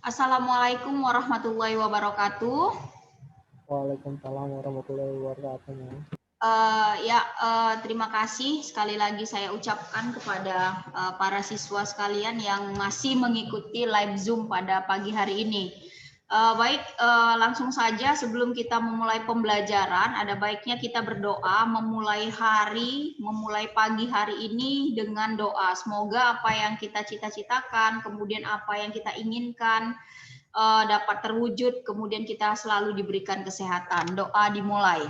Assalamualaikum warahmatullahi wabarakatuh. Waalaikumsalam warahmatullahi wabarakatuh. Terima kasih sekali lagi saya ucapkan kepada para siswa sekalian yang masih mengikuti live Zoom pada pagi hari ini. Langsung saja sebelum kita memulai pembelajaran, ada baiknya kita berdoa memulai pagi hari ini dengan doa. Semoga apa yang kita cita-citakan, kemudian apa yang kita inginkan dapat terwujud, kemudian kita selalu diberikan kesehatan. Doa dimulai.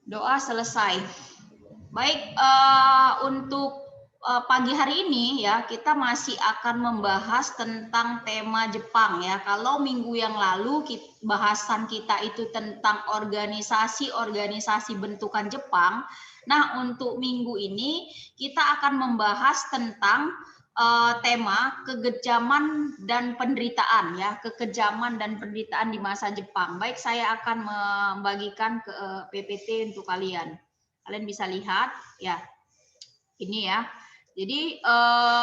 Doa selesai. Baik, untuk pagi hari ini ya kita masih akan membahas tentang tema Jepang ya. Kalau minggu yang lalu bahasan kita itu tentang organisasi bentukan Jepang. Nah, untuk minggu ini kita akan membahas tentang tema kekejaman dan penderitaan ya, kekejaman dan penderitaan di masa Jepang. Baik, saya akan membagikan ke PPT untuk kalian. Kalian bisa lihat ya, ini ya. Jadi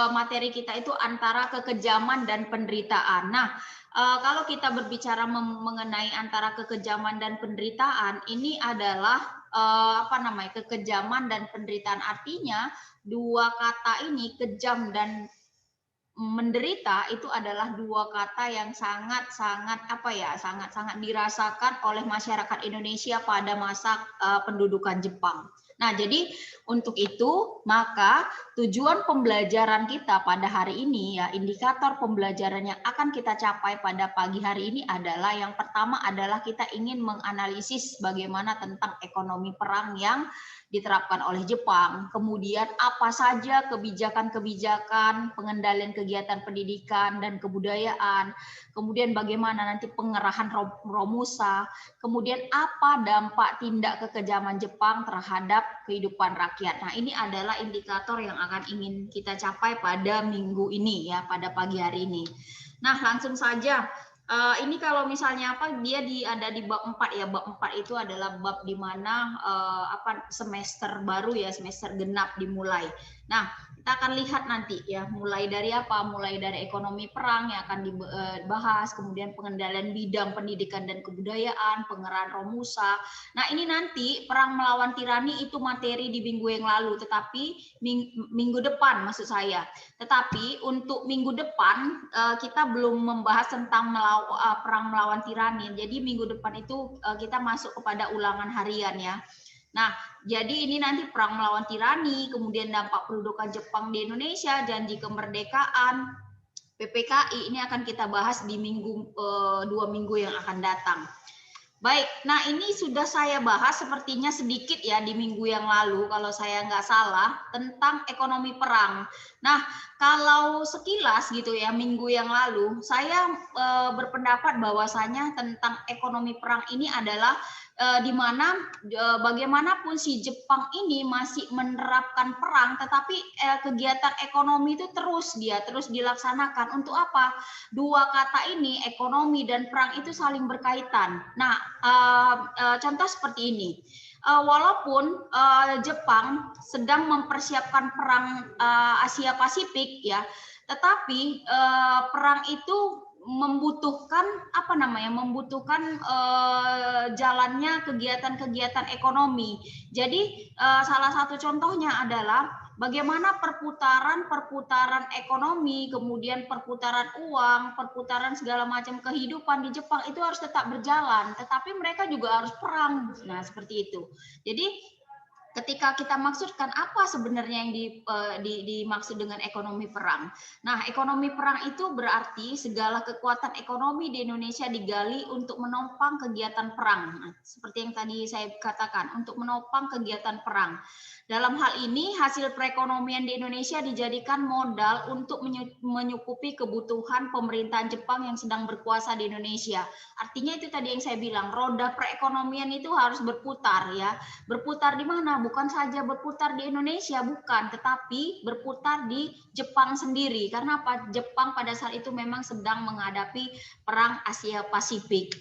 materi kita itu antara kekejaman dan penderitaan. Nah, kalau kita berbicara mengenai antara kekejaman dan penderitaan, ini adalah kekejaman dan penderitaan. Artinya dua kata ini, kejam dan menderita, itu adalah dua kata yang sangat-sangat dirasakan oleh masyarakat Indonesia pada masa pendudukan Jepang. Nah, jadi untuk itu maka tujuan pembelajaran kita pada hari ini ya, indikator pembelajaran yang akan kita capai pada pagi hari ini adalah yang pertama adalah kita ingin menganalisis bagaimana tentang ekonomi perang yang diterapkan oleh Jepang, kemudian apa saja kebijakan-kebijakan pengendalian kegiatan pendidikan dan kebudayaan, kemudian bagaimana nanti pengerahan Romusa, kemudian apa dampak tindak kekejaman Jepang terhadap kehidupan rakyat. Nah, ini adalah indikator yang akan ingin kita capai pada minggu ini ya, pada pagi hari ini. Nah, langsung saja. Ini kalau misalnya ada di bab 4 ya. Bab 4 itu adalah bab di mana semester baru ya, semester genap dimulai. Nah, kita akan lihat nanti ya, mulai dari apa? Mulai dari ekonomi perang yang akan dibahas, kemudian pengendalian bidang pendidikan dan kebudayaan, pengerahan Romusa. Nah, ini nanti perang melawan tirani itu materi di minggu yang lalu, tetapi minggu depan maksud saya. Tetapi untuk minggu depan kita belum membahas tentang perang melawan tirani. Jadi minggu depan itu kita masuk kepada ulangan harian ya. Nah, jadi ini nanti perang melawan tirani, kemudian dampak pendudukan Jepang di Indonesia, janji kemerdekaan, PPKI, ini akan kita bahas di dua minggu yang akan datang. Baik, nah ini sudah saya bahas sepertinya sedikit ya di minggu yang lalu, kalau saya nggak salah, tentang ekonomi perang. Nah, kalau sekilas gitu ya, minggu yang lalu, saya berpendapat bahwasanya tentang ekonomi perang ini adalah di mana bagaimanapun si Jepang ini masih menerapkan perang, tetapi kegiatan ekonomi itu terus dilaksanakan. Untuk apa? Dua kata ini, ekonomi dan perang, itu saling berkaitan. Nah, contoh seperti ini. Walaupun Jepang sedang mempersiapkan perang Asia Pasifik ya, tetapi perang itu membutuhkan jalannya kegiatan-kegiatan ekonomi. Jadi salah satu contohnya adalah bagaimana perputaran ekonomi, kemudian perputaran uang, perputaran segala macam kehidupan di Jepang itu harus tetap berjalan, tetapi mereka juga harus perang. Nah, seperti itu. Jadi ketika kita maksudkan apa sebenarnya yang dimaksud dengan ekonomi perang. Nah, ekonomi perang itu berarti segala kekuatan ekonomi di Indonesia digali untuk menopang kegiatan perang. Nah, seperti yang tadi saya katakan, untuk menopang kegiatan perang. Dalam hal ini, hasil perekonomian di Indonesia dijadikan modal untuk menyukupi kebutuhan pemerintahan Jepang yang sedang berkuasa di Indonesia. Artinya itu tadi yang saya bilang, roda perekonomian itu harus berputar ya. Berputar di mana? Bukan saja berputar di Indonesia, bukan, tetapi berputar di Jepang sendiri. Karena apa? Jepang pada saat itu memang sedang menghadapi perang Asia Pasifik.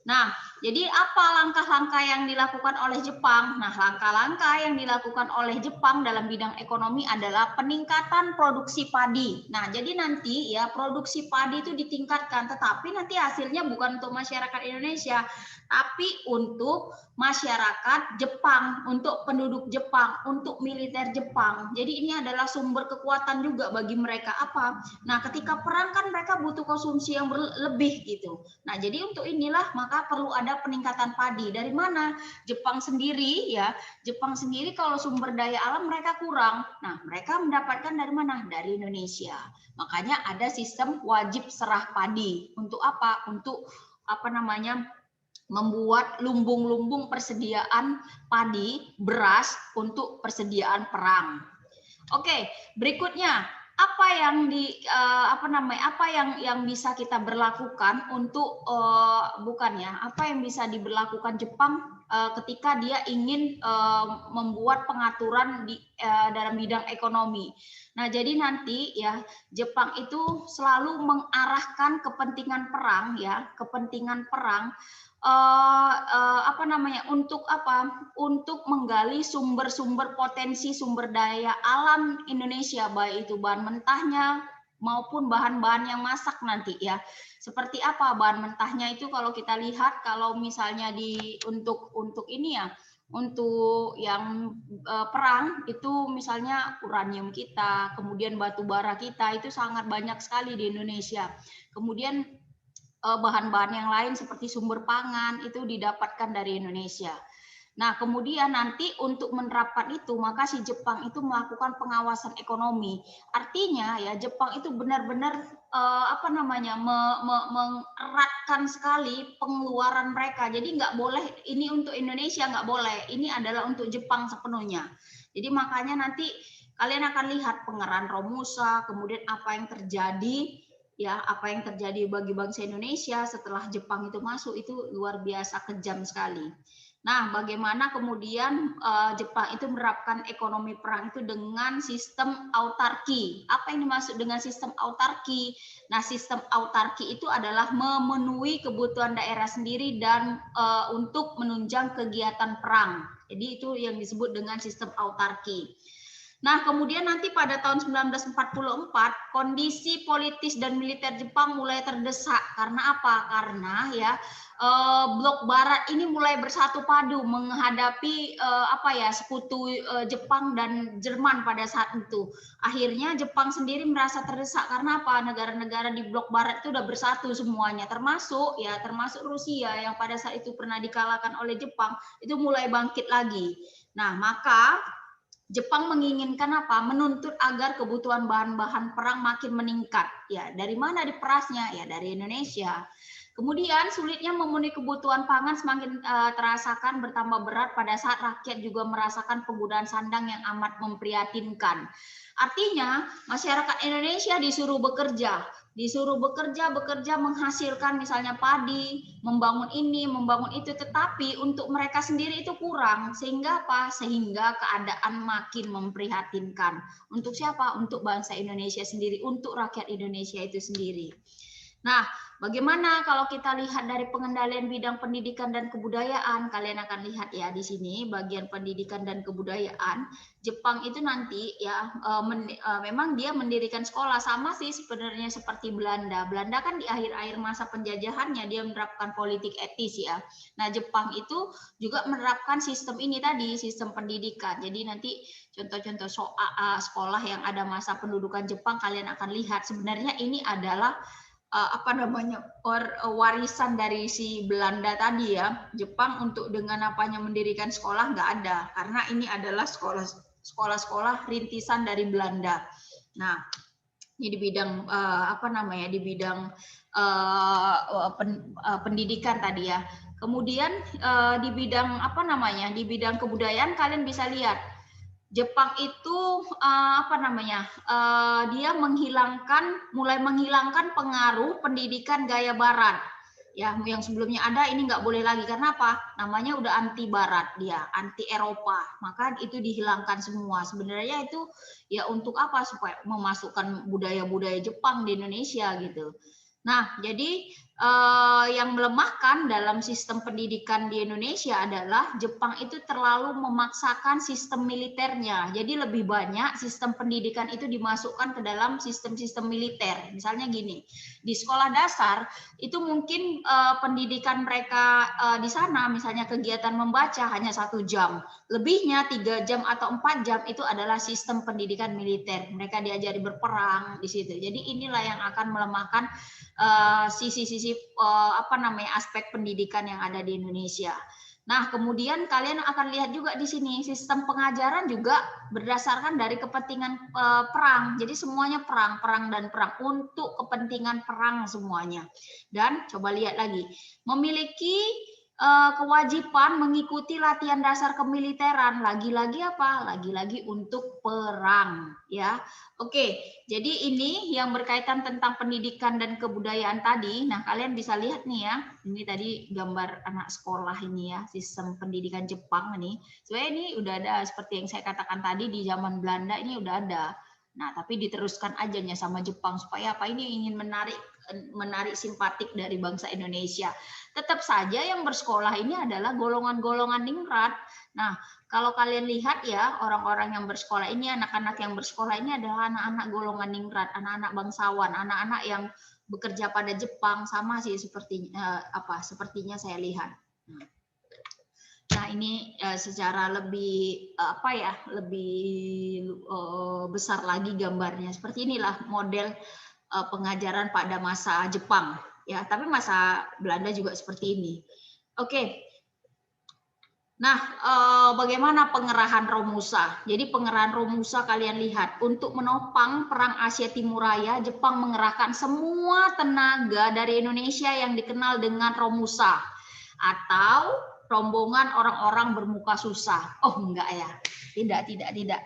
Nah, jadi apa langkah-langkah yang dilakukan oleh Jepang? Nah, langkah-langkah yang dilakukan oleh Jepang dalam bidang ekonomi adalah peningkatan produksi padi. Nah, jadi nanti ya produksi padi itu ditingkatkan, tetapi nanti hasilnya bukan untuk masyarakat Indonesia, tapi untuk masyarakat Jepang, untuk penduduk Jepang, untuk militer Jepang. Jadi ini adalah sumber kekuatan juga bagi mereka apa? Nah, ketika perang kan mereka butuh konsumsi yang berlebih gitu. Nah, jadi untuk inilah maka perlu ada peningkatan padi. Dari mana? Jepang sendiri ya, Jepang sendiri kalau sumber daya alam mereka kurang. Nah, mereka mendapatkan dari mana? Dari Indonesia. Makanya ada sistem wajib serah padi. Untuk apa? Untuk apa namanya? Membuat lumbung-lumbung persediaan padi, beras untuk persediaan perang. Oke, berikutnya apa yang apa yang bisa kita berlakukan untuk bukan ya, apa yang bisa diberlakukan Jepang ketika dia ingin membuat pengaturan di dalam bidang ekonomi. Nah, jadi nanti ya Jepang itu selalu mengarahkan kepentingan perang ya, kepentingan perang untuk apa? Untuk menggali sumber-sumber potensi sumber daya alam Indonesia, baik itu bahan mentahnya maupun bahan-bahan yang masak nanti ya. Seperti apa bahan mentahnya itu kalau kita lihat kalau misalnya untuk ini ya, untuk yang perang itu misalnya uranium kita, kemudian batu bara kita itu sangat banyak sekali di Indonesia. Kemudian bahan-bahan yang lain seperti sumber pangan itu didapatkan dari Indonesia. Nah, kemudian nanti untuk menerapkan itu, maka si Jepang itu melakukan pengawasan ekonomi. Artinya ya Jepang itu benar-benar mengeratkan sekali pengeluaran mereka. Jadi nggak boleh ini untuk Indonesia nggak boleh. Ini adalah untuk Jepang sepenuhnya. Jadi makanya nanti kalian akan lihat pengerahan Romusa, kemudian apa yang terjadi. Ya, apa yang terjadi bagi bangsa Indonesia setelah Jepang itu masuk itu luar biasa kejam sekali. Nah, bagaimana kemudian Jepang itu menerapkan ekonomi perang itu dengan sistem autarki. Apa yang dimaksud dengan sistem autarki? Nah, sistem autarki itu adalah memenuhi kebutuhan daerah sendiri dan untuk menunjang kegiatan perang. Jadi itu yang disebut dengan sistem autarki. Nah, kemudian nanti pada tahun 1944, kondisi politis dan militer Jepang mulai terdesak. Karena apa? Karena ya blok barat ini mulai bersatu padu menghadapi sekutu Jepang dan Jerman pada saat itu. Akhirnya Jepang sendiri merasa terdesak karena apa? Negara-negara di blok barat itu udah bersatu semuanya, termasuk Rusia yang pada saat itu pernah dikalahkan oleh Jepang, itu mulai bangkit lagi. Nah, maka Jepang menginginkan apa? Menuntut agar kebutuhan bahan-bahan perang makin meningkat. Ya, dari mana diperasnya? Ya, dari Indonesia. Kemudian sulitnya memenuhi kebutuhan pangan semakin terasakan bertambah berat pada saat rakyat juga merasakan penggunaan sandang yang amat memprihatinkan. Artinya, masyarakat Indonesia disuruh bekerja menghasilkan misalnya padi, membangun ini, membangun itu, tetapi untuk mereka sendiri itu kurang, sehingga apa? Sehingga keadaan makin memprihatinkan. Untuk siapa? Untuk bangsa Indonesia sendiri, untuk rakyat Indonesia itu sendiri. Nah, bagaimana kalau kita lihat dari pengendalian bidang pendidikan dan kebudayaan? Kalian akan lihat ya di sini bagian pendidikan dan kebudayaan. Jepang itu nanti ya memang dia mendirikan sekolah sama sih sebenarnya seperti Belanda. Belanda kan di akhir-akhir masa penjajahannya dia menerapkan politik etis ya. Nah, Jepang itu juga menerapkan sistem ini tadi, sistem pendidikan. Jadi nanti contoh-contoh sekolah yang ada masa pendudukan Jepang kalian akan lihat sebenarnya ini adalah warisan dari si Belanda tadi ya. Jepang untuk dengan mendirikan sekolah nggak ada karena ini adalah sekolah-sekolah rintisan dari Belanda. Nah, ini di bidang di bidang pendidikan tadi ya. Kemudian di bidang di bidang kebudayaan kalian bisa lihat Jepang itu dia mulai menghilangkan pengaruh pendidikan gaya barat ya, yang sebelumnya ada ini nggak boleh lagi karena apa? Namanya udah anti barat, dia anti Eropa, maka itu dihilangkan semua. Sebenarnya itu ya untuk apa? Supaya memasukkan budaya-budaya Jepang di Indonesia gitu. Nah, jadi yang melemahkan dalam sistem pendidikan di Indonesia adalah Jepang itu terlalu memaksakan sistem militernya. Jadi lebih banyak sistem pendidikan itu dimasukkan ke dalam sistem-sistem militer. Misalnya gini, di sekolah dasar itu mungkin pendidikan mereka di sana, misalnya kegiatan membaca hanya 1 jam. Lebihnya 3 jam atau 4 jam itu adalah sistem pendidikan militer. Mereka diajari berperang di situ. Jadi inilah yang akan melemahkan sisi-sisi aspek pendidikan yang ada di Indonesia. Nah, kemudian kalian akan lihat juga di sini sistem pengajaran juga berdasarkan dari kepentingan perang. Jadi semuanya perang dan perang untuk kepentingan perang semuanya. Dan coba lihat lagi, memiliki kewajiban mengikuti latihan dasar kemiliteran. Lagi-lagi apa? Lagi-lagi untuk perang, ya. Oke, jadi ini yang berkaitan tentang pendidikan dan kebudayaan tadi. Nah, kalian bisa lihat nih ya. Ini tadi gambar anak sekolah ini ya, sistem pendidikan Jepang ini. Sebenarnya ini udah ada seperti yang saya katakan tadi di zaman Belanda ini udah ada. Nah, tapi diteruskan aja nya sama Jepang supaya apa? Ini ingin menarik simpatik dari bangsa Indonesia. Tetap saja yang bersekolah ini adalah golongan-golongan ningrat. Nah, kalau kalian lihat ya, orang-orang yang bersekolah ini, anak-anak yang bersekolah ini adalah anak-anak golongan ningrat, anak-anak bangsawan, anak-anak yang bekerja pada Jepang, sama sih sepertinya saya lihat. Nah, ini secara lebih lebih besar lagi gambarnya. Seperti inilah model pengajaran pada masa Jepang, ya. Tapi masa Belanda juga seperti ini. Oke. Nah, bagaimana pengerahan Romusa? Jadi pengerahan Romusa kalian lihat, untuk menopang perang Asia Timur Raya, Jepang mengerahkan semua tenaga dari Indonesia yang dikenal dengan Romusa atau rombongan orang-orang bermuka susah. Oh, enggak ya. Tidak.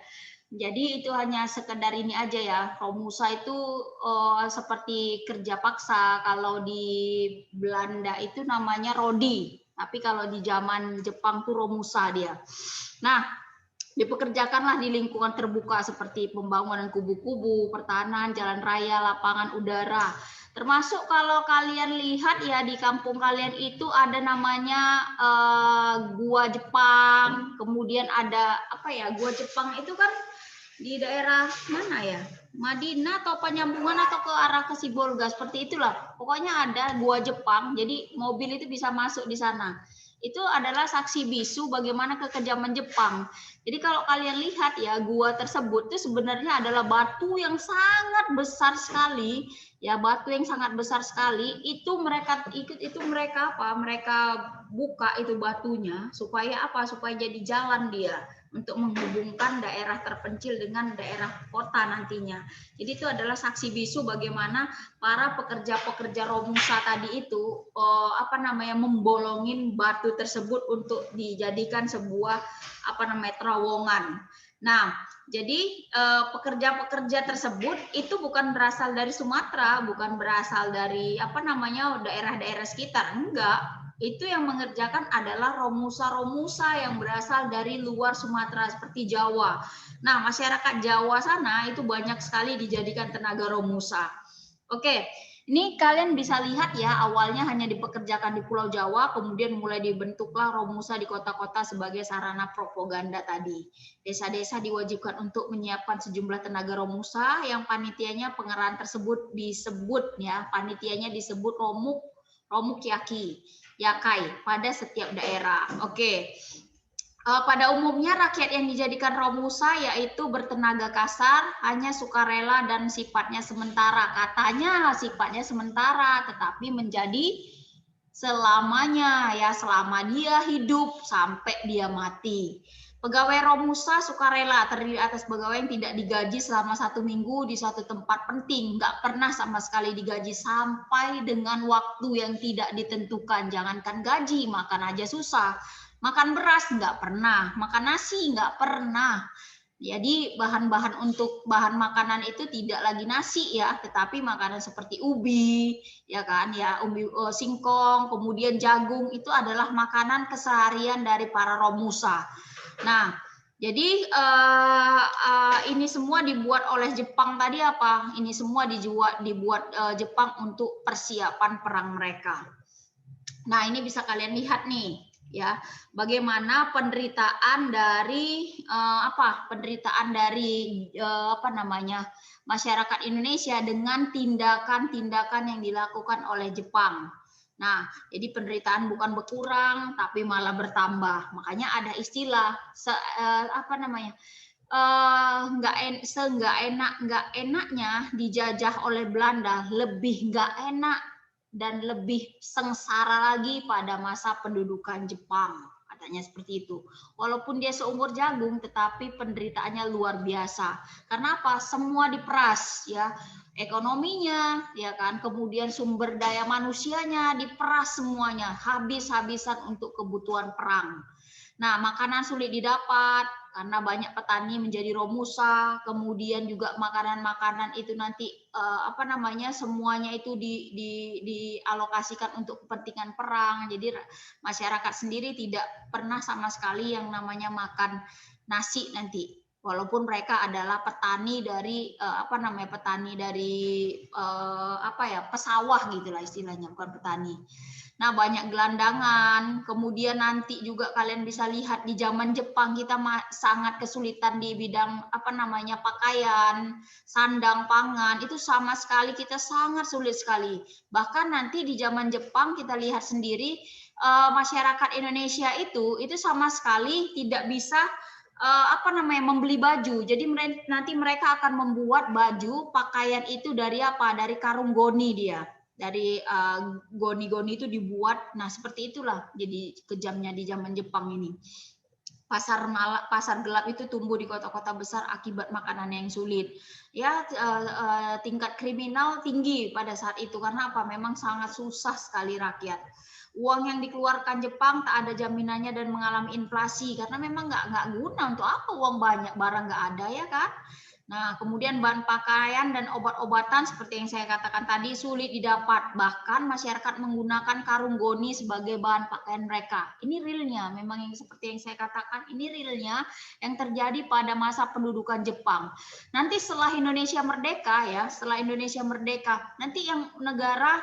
Jadi itu hanya sekedar ini aja ya. Romusa itu seperti kerja paksa. Kalau di Belanda itu namanya Rodi. Tapi kalau di zaman Jepang tuh Romusa dia. Nah, dipekerjakanlah di lingkungan terbuka seperti pembangunan kubu-kubu, pertahanan, jalan raya, lapangan udara. Termasuk kalau kalian lihat ya di kampung kalian itu ada namanya Gua Jepang. Kemudian ada Gua Jepang itu kan di daerah mana ya? Madinah atau penyambungan atau ke arah ke Sibolga, seperti itulah. Pokoknya ada Gua Jepang, jadi mobil itu bisa masuk di sana. Itu adalah saksi bisu bagaimana kekejaman Jepang. Jadi kalau kalian lihat ya, gua tersebut itu sebenarnya adalah batu yang sangat besar sekali, ya, batu yang sangat besar sekali. Itu mereka Mereka buka itu batunya supaya apa? Supaya jadi jalan dia untuk menghubungkan daerah terpencil dengan daerah kota nantinya. Jadi itu adalah saksi bisu bagaimana para pekerja-pekerja Romusa tadi itu membolongin batu tersebut untuk dijadikan sebuah terowongan. Nah, jadi pekerja-pekerja tersebut itu bukan berasal dari Sumatera, bukan berasal dari daerah-daerah sekitar, enggak. Itu yang mengerjakan adalah Romusa-Romusa yang berasal dari luar Sumatera seperti Jawa. Nah, masyarakat Jawa sana itu banyak sekali dijadikan tenaga Romusa. Oke, ini kalian bisa lihat ya, awalnya hanya dipekerjakan di Pulau Jawa, kemudian mulai dibentuklah Romusa di kota-kota sebagai sarana propaganda tadi. Desa-desa diwajibkan untuk menyiapkan sejumlah tenaga Romusa yang panitianya pengerahan tersebut disebut Romuk Yakai pada setiap daerah. Oke. Pada umumnya rakyat yang dijadikan Romusa yaitu bertenaga kasar, hanya sukarela dan sifatnya sementara. Katanya sifatnya sementara, tetapi menjadi selamanya ya, selama dia hidup sampai dia mati. Pegawai Romusa sukarela terdiri atas pegawai yang tidak digaji selama 1 minggu di suatu tempat penting, nggak pernah sama sekali digaji sampai dengan waktu yang tidak ditentukan. Jangankan gaji, makan aja susah. Makan beras nggak pernah, makan nasi nggak pernah. Jadi bahan-bahan untuk bahan makanan itu tidak lagi nasi ya, tetapi makanan seperti ubi, ya kan, ya ubi singkong, kemudian jagung itu adalah makanan keseharian dari para Romusa. Nah, Jadi ini semua dibuat oleh Jepang tadi apa? Ini semua dibuat Jepang untuk persiapan perang mereka. Nah, ini bisa kalian lihat nih, ya, bagaimana penderitaan dari masyarakat Indonesia dengan tindakan-tindakan yang dilakukan oleh Jepang. Nah, jadi penderitaan bukan berkurang, tapi malah bertambah. Makanya ada istilah nggak enaknya dijajah oleh Belanda, lebih nggak enak dan lebih sengsara lagi pada masa pendudukan Jepang, katanya seperti itu. Walaupun dia seumur jagung, tetapi penderitaannya luar biasa. Karena apa? Semua diperas, ya, ekonominya, ya kan, kemudian sumber daya manusianya diperas semuanya, habis-habisan untuk kebutuhan perang. Nah, makanan sulit didapat karena banyak petani menjadi romusa, kemudian juga makanan-makanan itu nanti semuanya itu dialokasikan untuk kepentingan perang. Jadi masyarakat sendiri tidak pernah sama sekali yang namanya makan nasi nanti. Walaupun mereka adalah petani dari pesawah gitulah istilahnya, bukan petani. Nah, banyak gelandangan. Kemudian nanti juga kalian bisa lihat di zaman Jepang kita sangat kesulitan di bidang pakaian, sandang, pangan. Itu sama sekali kita sangat sulit sekali. Bahkan nanti di zaman Jepang kita lihat sendiri masyarakat Indonesia itu sama sekali tidak bisa membeli baju. Jadi nanti mereka akan membuat baju pakaian itu dari apa? Dari karung goni dia. Dari goni-goni itu dibuat. Nah, seperti itulah jadi kejamnya di zaman Jepang ini. Pasar gelap itu tumbuh di kota-kota besar akibat makanan yang sulit. Ya, tingkat kriminal tinggi pada saat itu karena apa? Memang sangat susah sekali rakyat. Uang yang dikeluarkan Jepang tak ada jaminannya dan mengalami inflasi karena memang nggak guna. Untuk apa uang banyak, barang nggak ada, ya kan? Nah, kemudian bahan pakaian dan obat-obatan seperti yang saya katakan tadi sulit didapat. Bahkan masyarakat menggunakan karung goni sebagai bahan pakaian mereka. Ini realnya, memang yang seperti yang saya katakan, ini realnya yang terjadi pada masa pendudukan Jepang. Nanti setelah Indonesia merdeka, ya, nanti yang negara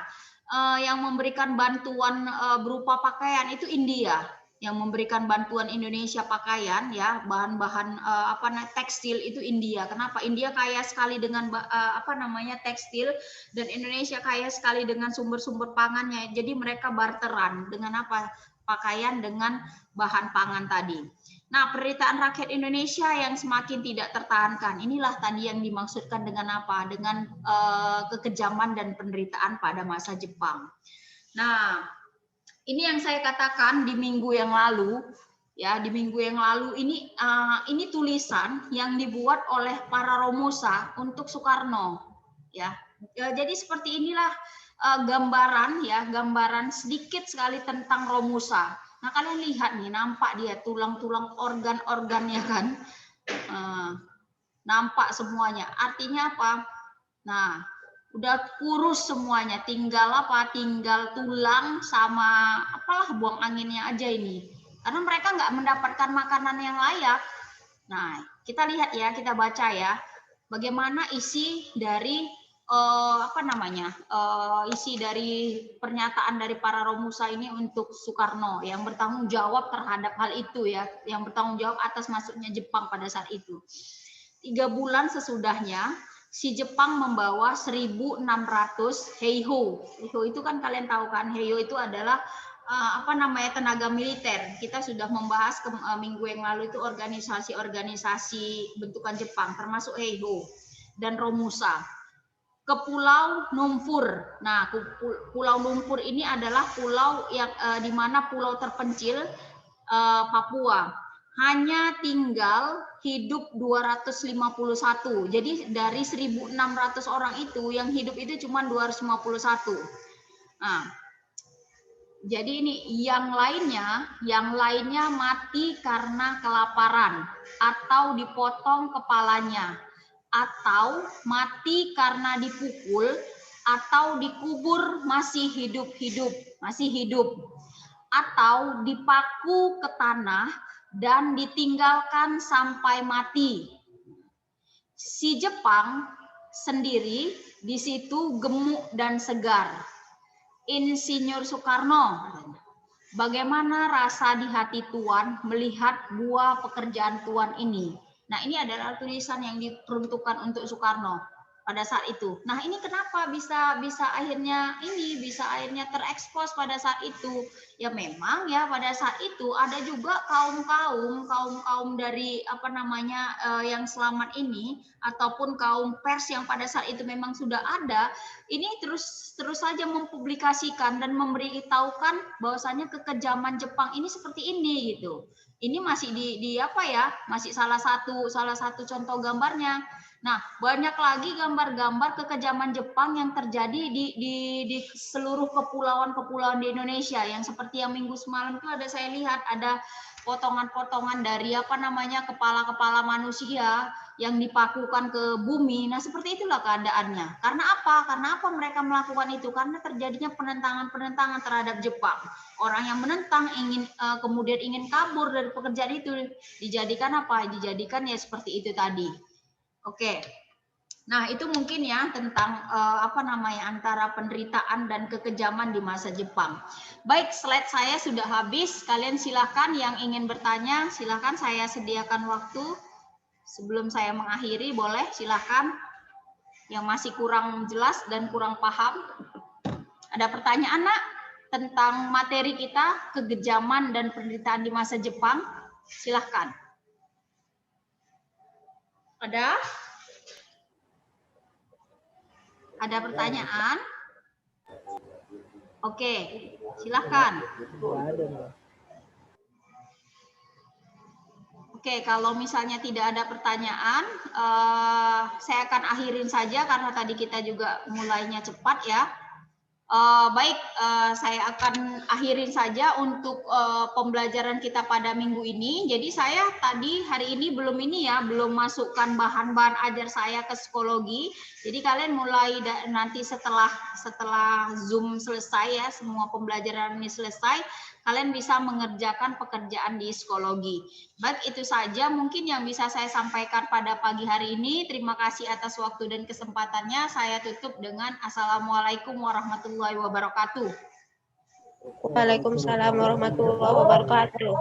yang memberikan bantuan berupa pakaian itu India, yang memberikan bantuan Indonesia pakaian, ya, bahan-bahan tekstil itu India. Kenapa? India kaya sekali dengan tekstil dan Indonesia kaya sekali dengan sumber-sumber pangannya. Jadi mereka barteran dengan apa? Pakaian dengan bahan pangan tadi. Nah, penderitaan rakyat Indonesia yang semakin tidak tertahankan. Inilah tadi yang dimaksudkan dengan apa? Dengan kekejaman dan penderitaan pada masa Jepang. Nah, ini yang saya katakan di minggu yang lalu, ya, di minggu yang lalu ini tulisan yang dibuat oleh para romusa untuk Soekarno, ya. Jadi seperti inilah gambaran sedikit sekali tentang romusa. Nah, kalian lihat nih, nampak dia tulang-tulang organ-organnya kan, nampak semuanya. Artinya apa? Nah, udah kurus semuanya, tinggal tulang sama buang anginnya aja ini. Karena mereka nggak mendapatkan makanan yang layak. Nah, kita lihat ya, kita baca ya, bagaimana isi dari isi dari pernyataan dari para romusa ini untuk Soekarno yang bertanggung jawab terhadap hal itu, ya, yang bertanggung jawab atas masuknya Jepang pada saat itu. 3 bulan sesudahnya si Jepang membawa 1.600 heiho. Heiho itu kan kalian tahu kan, heiho itu adalah tenaga militer. Kita sudah membahas minggu yang lalu itu organisasi-organisasi bentukan Jepang termasuk heiho dan romusa. Ke Pulau Lumpur. Nah, Pulau Lumpur ini adalah pulau yang di mana pulau terpencil Papua. Hanya tinggal hidup 251. Jadi dari 1.600 orang itu yang hidup itu cuma 251. Nah, jadi ini yang lainnya mati karena kelaparan atau dipotong kepalanya, atau mati karena dipukul, atau dikubur masih hidup, atau dipaku ke tanah dan ditinggalkan sampai mati. Si Jepang sendiri di situ gemuk dan segar. Insinyur Soekarno, bagaimana rasa di hati Tuan melihat buah pekerjaan Tuan ini? Nah, ini adalah tulisan yang diperuntukkan untuk Soekarno pada saat itu. Nah, ini kenapa bisa akhirnya terekspos pada saat itu? Ya memang ya pada saat itu ada juga kaum dari yang selamat ini ataupun kaum pers yang pada saat itu memang sudah ada, ini terus saja mempublikasikan dan memberitahukan bahwasanya kekejaman Jepang ini seperti ini gitu. Ini masih masih salah satu contoh gambarnya. Nah, banyak lagi gambar-gambar kekejaman Jepang yang terjadi di seluruh kepulauan-kepulauan di Indonesia, yang seperti yang minggu semalam itu saya lihat ada potongan-potongan dari kepala-kepala manusia yang dipakukan ke bumi. Nah, seperti itulah keadaannya. Karena apa mereka melakukan itu? Karena terjadinya penentangan terhadap Jepang. Orang yang menentang kemudian ingin kabur dari pekerjaan itu, dijadikan dijadikan ya seperti itu tadi. Oke. Nah, itu mungkin ya tentang antara penderitaan dan kekejaman di masa Jepang. Baik, slide saya sudah habis. Kalian silakan yang ingin bertanya, silakan saya sediakan waktu. Sebelum saya mengakhiri, boleh silakan. Yang masih kurang jelas dan kurang paham. Ada pertanyaan, Nak? Tentang materi kita, kekejaman dan penderitaan di masa Jepang? Silakan. Ada? Ada pertanyaan? Oke, silakan. Oke, kalau misalnya tidak ada pertanyaan, saya akan akhirin saja karena tadi kita juga mulainya cepat ya. Baik, saya akan akhirin saja untuk pembelajaran kita pada minggu ini. Jadi saya hari ini belum masukkan bahan-bahan ajar saya ke psikologi. Jadi kalian mulai nanti setelah Zoom selesai ya, semua pembelajaran ini selesai, kalian bisa mengerjakan pekerjaan di psikologi. Baik, itu saja mungkin yang bisa saya sampaikan pada pagi hari ini. Terima kasih atas waktu dan kesempatannya. Saya tutup dengan Assalamualaikum warahmatullahi wabarakatuh. Waalaikumsalam warahmatullahi wabarakatuh.